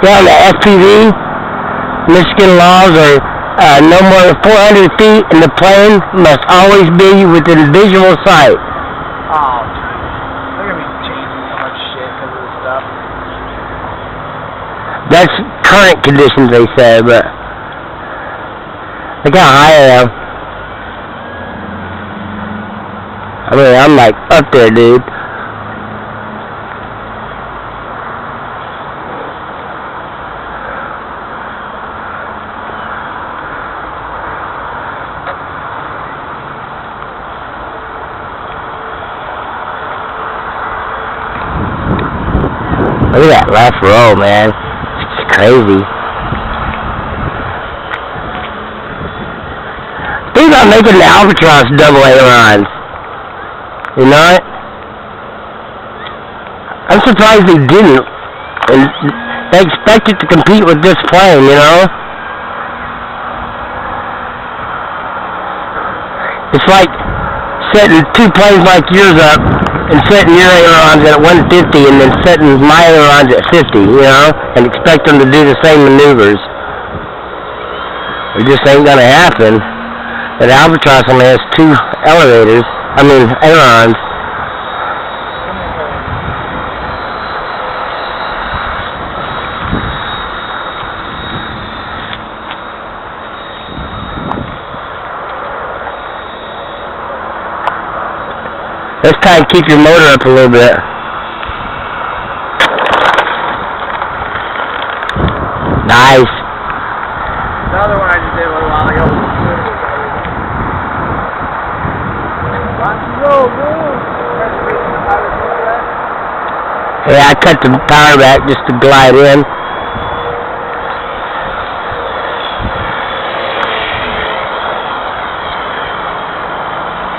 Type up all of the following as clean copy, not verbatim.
Yeah, the SPV, Michigan laws are no more than 400 feet, and the plane must always be within visual sight. Oh, they're gonna be changing so much shit because of this stuff. That's current conditions, they say, but look how high I am. I mean, I'm like up there, dude. Look at that left row, man. It's crazy. Think about making the Albatross double ailerons. You know it? I'm surprised they didn't. And they expect it to compete with this plane, you know? It's like setting two planes like yours up and setting your ailerons at 150 and then setting my ailerons at 50, you know, and expect them to do the same maneuvers. It just ain't gonna happen. That Albatross only has two ailerons. Let's try and keep your motor up a little bit. Nice. The other one I just did a little while ago. Yeah, I cut the power back just to glide in.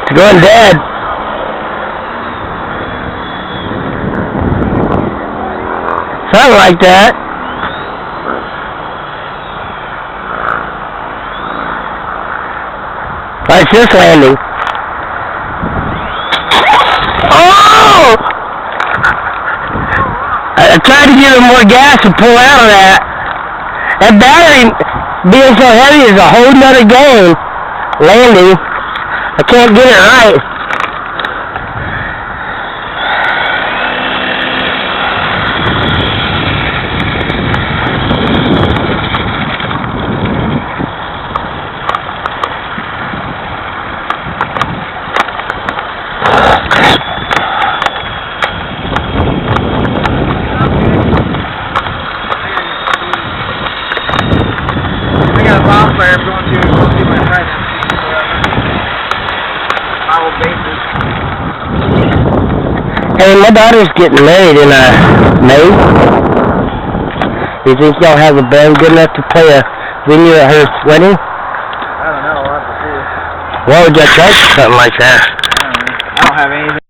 It's going dead. Something like that. Like this landing. Oh! I tried to give it more gas to pull out of that. That battery being so heavy is a whole nother game. Landing. I can't get it right. Player going to go see my friend our bases. Hey, my daughter's getting married in May. You think y'all have a band good enough to play a venue at her wedding? I don't know, we'll have to see. What would y'all charge for something like that? I don't know. I don't have anything.